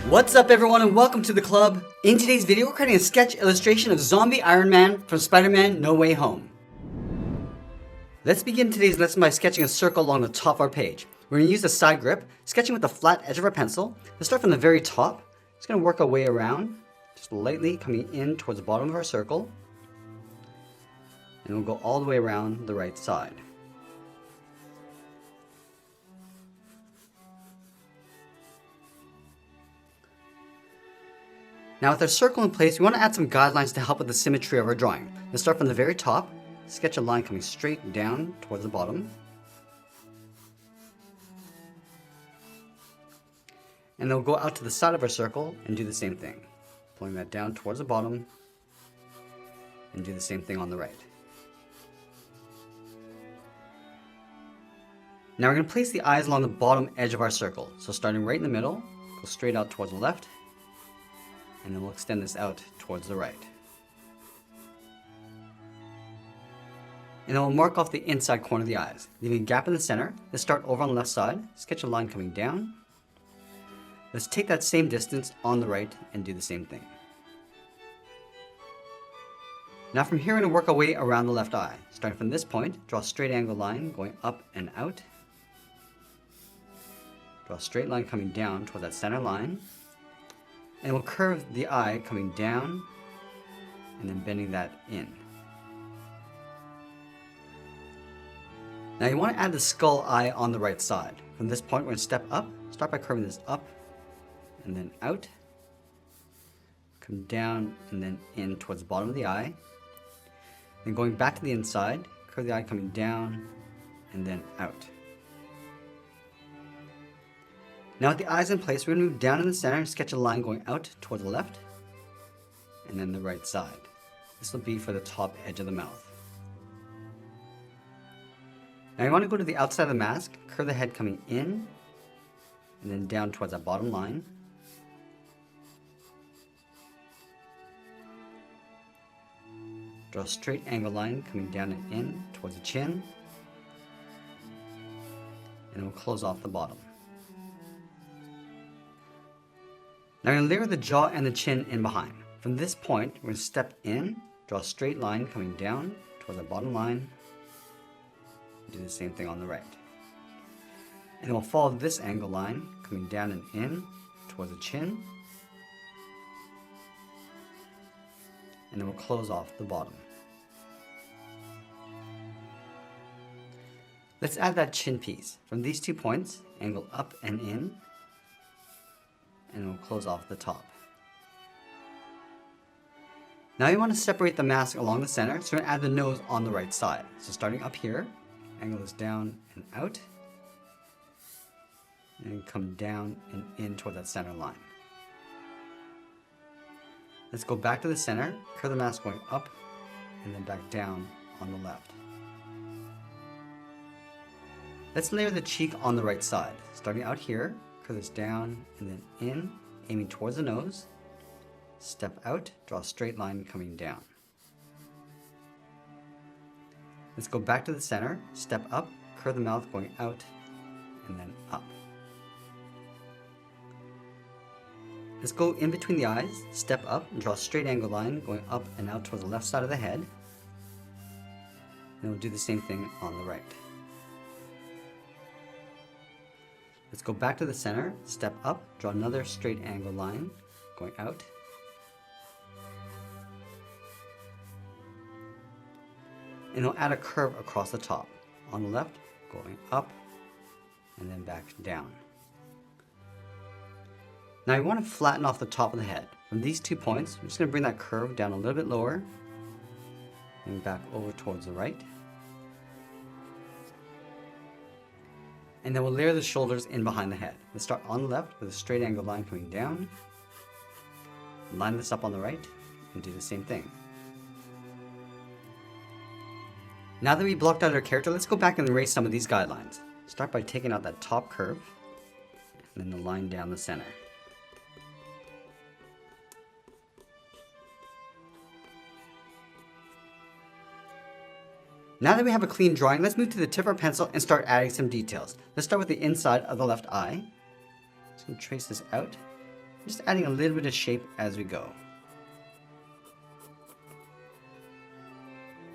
What's up everyone and welcome to the club. In today's video we're creating a sketch illustration of zombie Iron Man from Spider-Man No Way Home. Let's begin today's lesson by sketching a circle along the top of our page. We're going to use the side grip, sketching with the flat edge of our pencil. Let's start from the very top. Just going to work our way around, just lightly coming in towards the bottom of our circle. And we'll go all the way around the right side. Now with our circle in place, we want to add some guidelines to help with the symmetry of our drawing. Let's start from the very top, sketch a line coming straight down towards the bottom. And then we'll go out to the side of our circle and do the same thing. Pulling that down towards the bottom and do the same thing on the right. Now we're going to place the eyes along the bottom edge of our circle. So starting right in the middle, go straight out towards the left. And then we'll extend this out towards the right. And then we'll mark off the inside corner of the eyes, leaving a gap in the center. Let's start over on the left side, sketch a line coming down. Let's take that same distance on the right and do the same thing. Now from here we're going to work our way around the left eye. Starting from this point, draw a straight angle line going up and out. Draw a straight line coming down towards that center line. And we'll curve the eye coming down and then bending that in. Now you want to add the skull eye on the right side. From this point we're going to step up, start by curving this up and then out. Come down and then in towards the bottom of the eye. Then going back to the inside, curve the eye coming down and then out. Now with the eyes in place, we're going to move down in the center and sketch a line going out towards the left and then the right side. This will be for the top edge of the mouth. Now you want to go to the outside of the mask, curve the head coming in and then down towards that bottom line. Draw a straight angle line coming down and in towards the chin. And then we'll close off the bottom. Now we're going to layer the jaw and the chin in behind. From this point, we're going to step in, draw a straight line coming down towards the bottom line. Do the same thing on the right. And then we'll follow this angle line coming down and in towards the chin. And then we'll close off the bottom. Let's add that chin piece. From these 2 points, angle up and in. And we'll close off the top. Now you want to separate the mask along the center, so we're going to add the nose on the right side. So starting up here, angle this down and out, and come down and in toward that center line. Let's go back to the center, curve the mask going up, and then back down on the left. Let's layer the cheek on the right side. Starting out here, curve this down and then in, aiming towards the nose. Step out, draw a straight line coming down. Let's go back to the center, step up, curve the mouth going out and then up. Let's go in between the eyes, step up and draw a straight angle line going up and out towards the left side of the head. And we'll do the same thing on the right. Let's go back to the center, step up, draw another straight angle line going out. And we'll add a curve across the top. On the left, going up and then back down. Now you want to flatten off the top of the head. From these 2 points, we're just going to bring that curve down a little bit lower and back over towards the right. And then we'll layer the shoulders in behind the head. Let's start on the left with a straight angle line coming down. Line this up on the right and do the same thing. Now that we blocked out our character, let's go back and erase some of these guidelines. Start by taking out that top curve and then the line down the center. Now that we have a clean drawing, let's move to the tip of our pencil and start adding some details. Let's start with the inside of the left eye. Just going to trace this out. Just adding a little bit of shape as we go.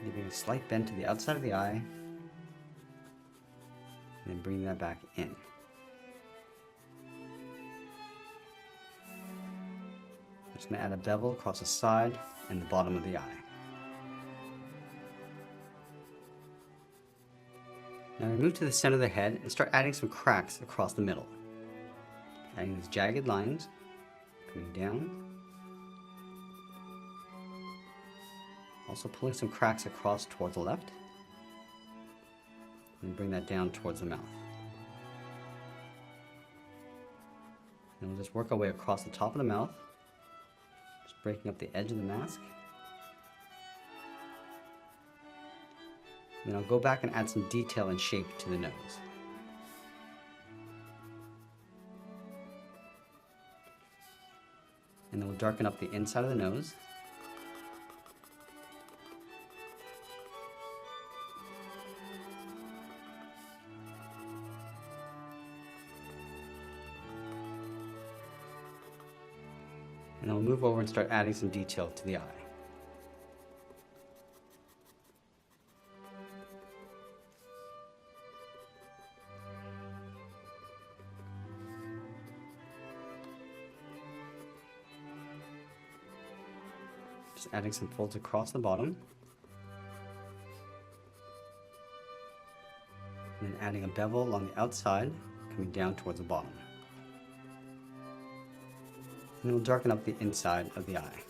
Giving a slight bend to the outside of the eye, and then bringing that back in. I'm just going to add a bevel across the side and the bottom of the eye. Now we move to the center of the head and start adding some cracks across the middle. Adding these jagged lines, coming down. Also pulling some cracks across towards the left. And bring that down towards the mouth. And we'll just work our way across the top of the mouth. Just breaking up the edge of the mask. And then I'll go back and add some detail and shape to the nose. And then we'll darken up the inside of the nose. And then we'll move over and start adding some detail to the eye. Just adding some folds across the bottom. And then adding a bevel along the outside, coming down towards the bottom. And we'll darken up the inside of the eye.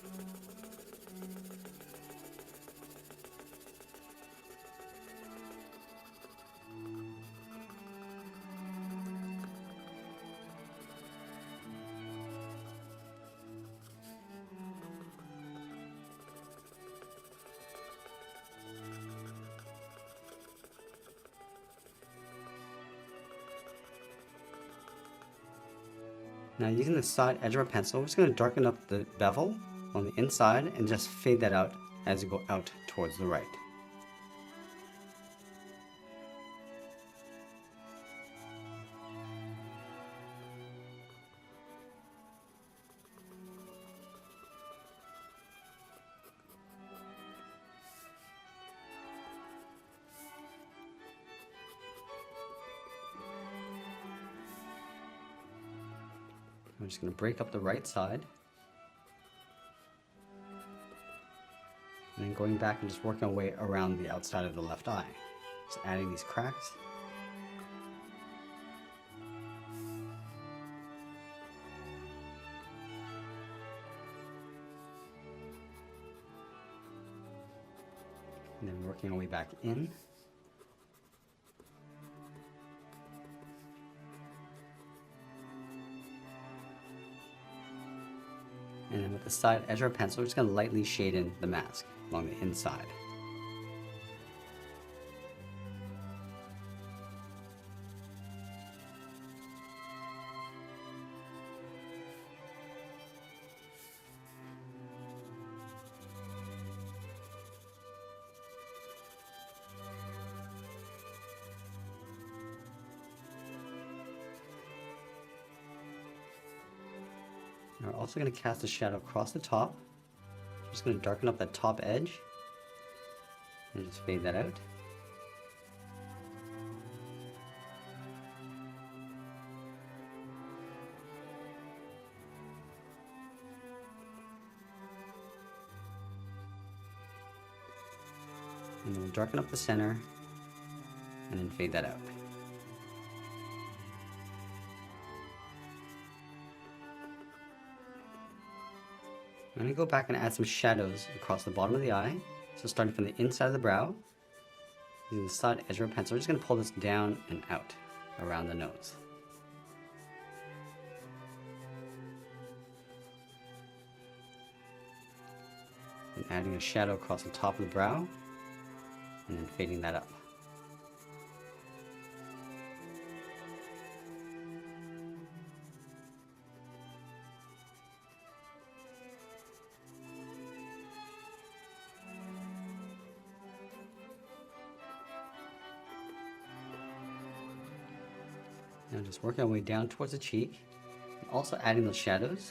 Now using the side edge of our pencil, we're just going to darken up the bevel on the inside and just fade that out as you go out towards the right. I'm just going to break up the right side. And then going back and just working our way around the outside of the left eye. Just adding these cracks. And then working our way back in. And then with the side edge of our pencil, we're just going to lightly shade in the mask along the inside. We're also going to cast a shadow across the top. I'm just going to darken up that top edge and just fade that out. And we'll darken up the center and then fade that out. I'm going to go back and add some shadows across the bottom of the eye. So starting from the inside of the brow, using the side edge of a pencil, we're just going to pull this down and out around the nose. And adding a shadow across the top of the brow, and then fading that up. Now just working our way down towards the cheek, and also adding those shadows.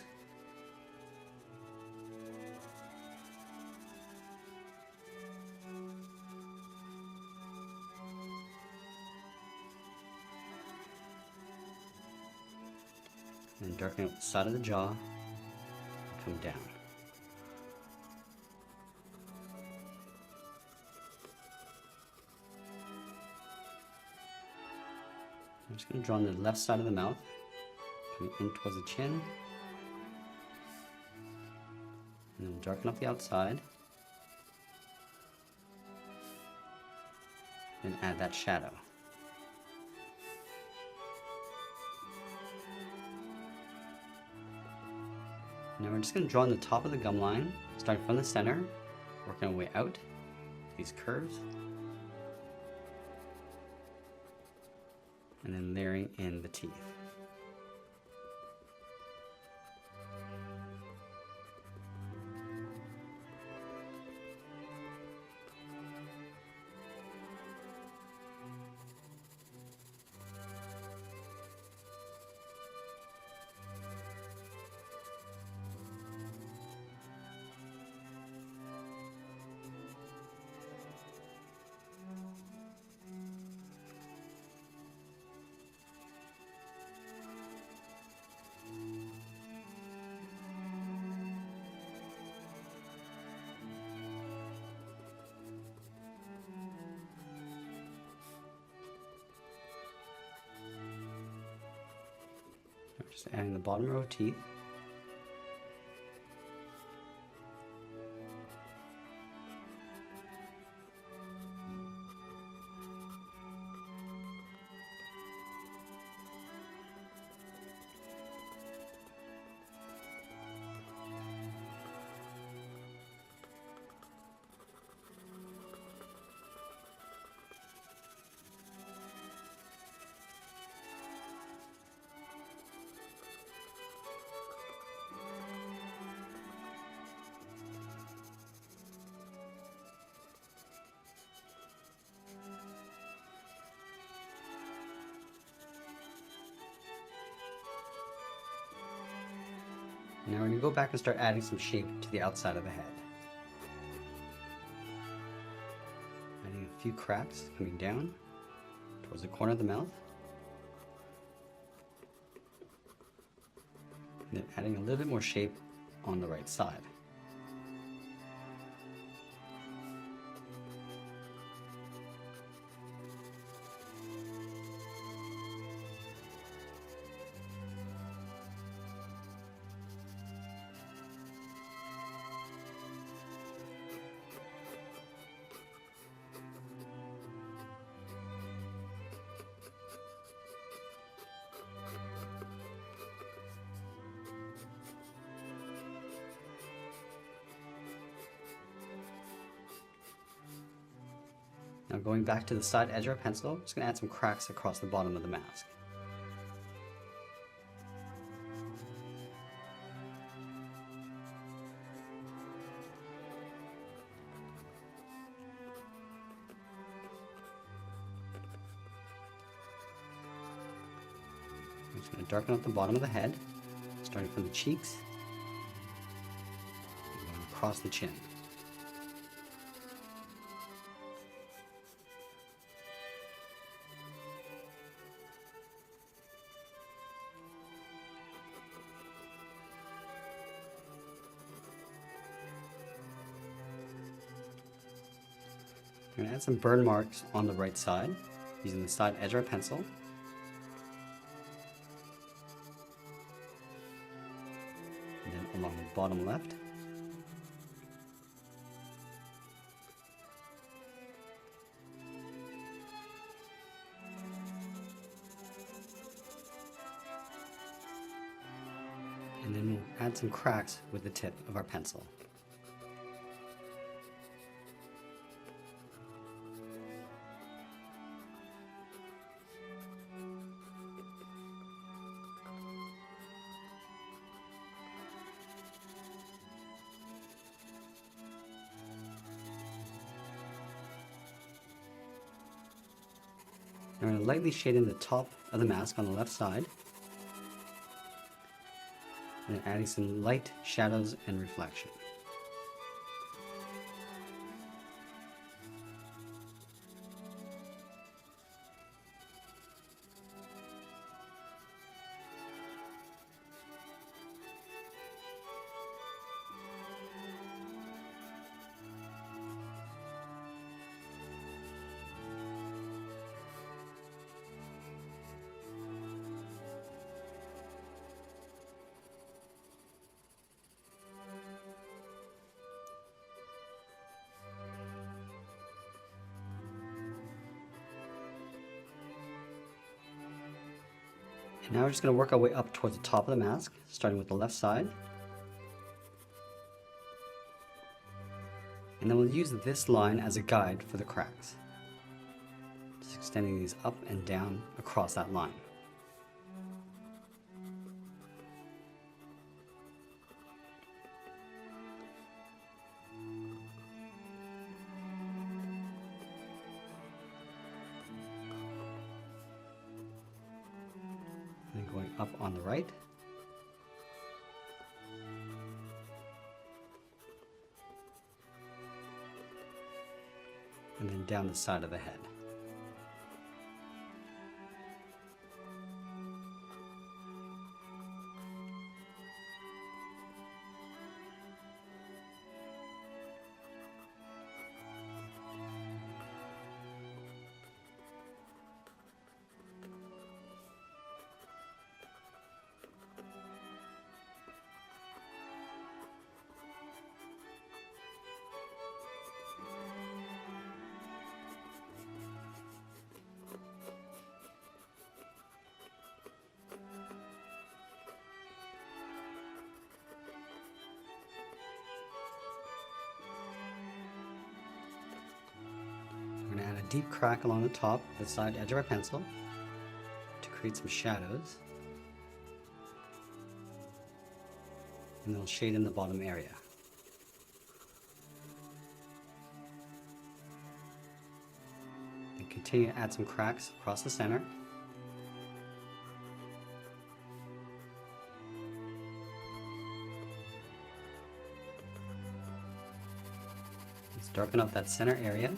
Darken out the side of the jaw, come down. I'm just going to draw on the left side of the mouth, coming in towards the chin. And then we'll darken up the outside. And add that shadow. Now we're just going to draw on the top of the gum line, starting from the center, working our way out to these curves. And then layering in the teeth. Just adding the bottom row of teeth. Now we're going to go back and start adding some shape to the outside of the head. Adding a few cracks coming down towards the corner of the mouth. And then adding a little bit more shape on the right side. Now going back to the side edge of our pencil, I'm just going to add some cracks across the bottom of the mask. I'm just going to darken up the bottom of the head, starting from the cheeks, and going across the chin. I'm going to add some burn marks on the right side using the side edge of our pencil. And then along the bottom left. And then we'll add some cracks with the tip of our pencil. I'm going to lightly shade in the top of the mask on the left side, and then adding some light shadows and reflection. Now we're just going to work our way up towards the top of the mask, starting with the left side. And then we'll use this line as a guide for the cracks. Just extending these up and down across that line. And then going up on the right. And then down the side of the head. We're going to add a deep crack along the top, the side edge of our pencil, to create some shadows. And then we'll shade in the bottom area. And continue to add some cracks across the center. Let's darken up that center area.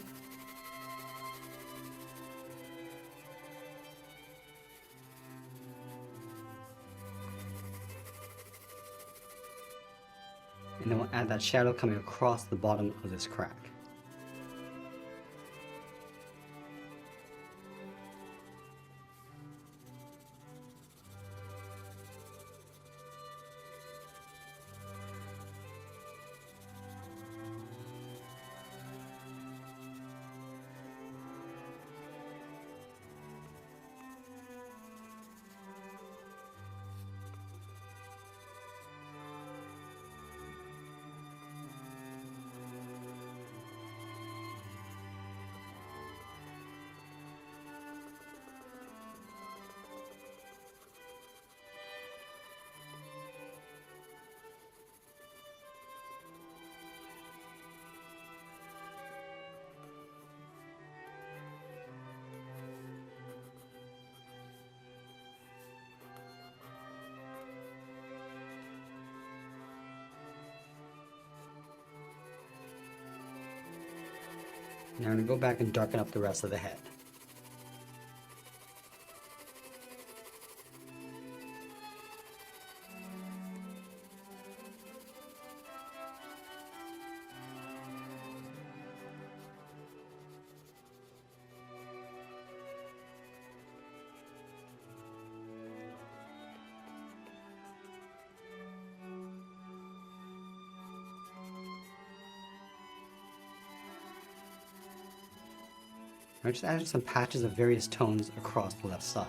And then we'll add that shadow coming across the bottom of this crack. Now I'm going to go back and darken up the rest of the head. I'm just adding some patches of various tones across the left side.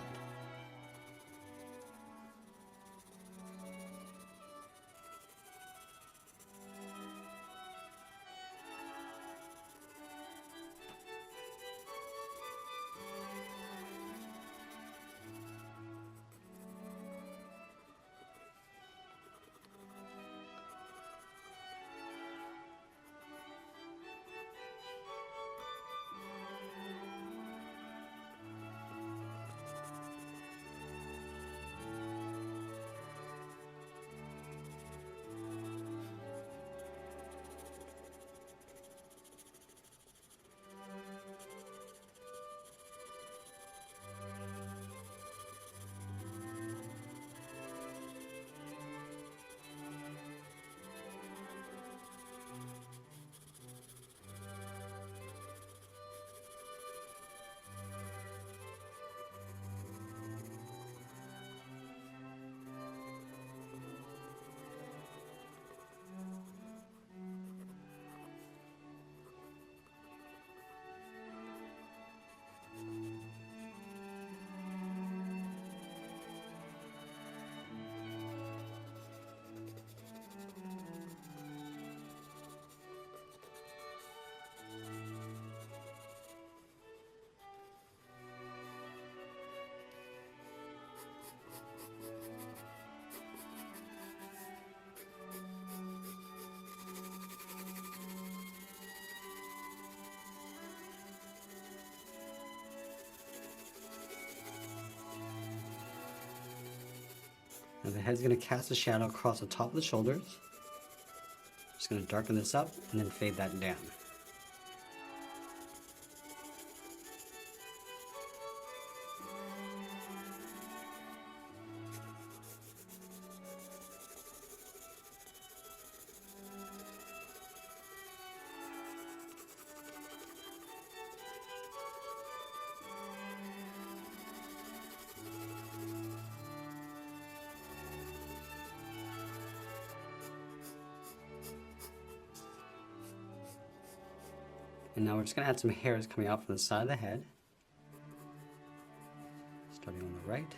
Now the head's going to cast a shadow across the top of the shoulders. Just going to darken this up and then fade that down. And now we're just going to add some hairs coming out from the side of the head. Starting on the right.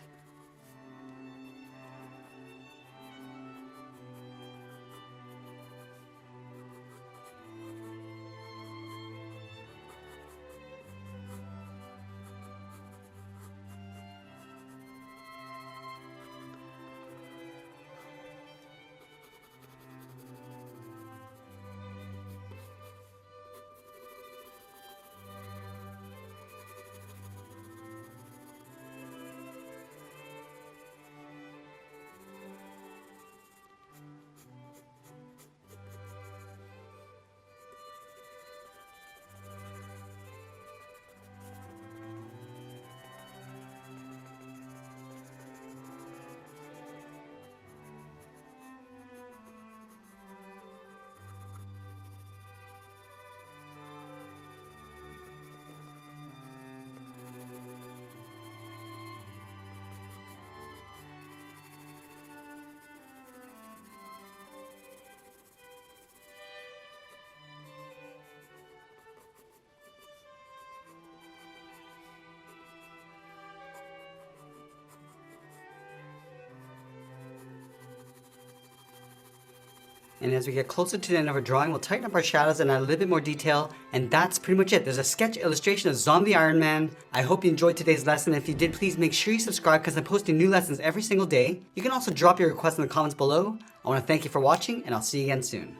And as we get closer to the end of our drawing, we'll tighten up our shadows and add a little bit more detail. And that's pretty much it. There's a sketch illustration of Zombie Iron Man. I hope you enjoyed today's lesson. If you did, please make sure you subscribe because I'm posting new lessons every single day. You can also drop your requests in the comments below. I want to thank you for watching, and I'll see you again soon.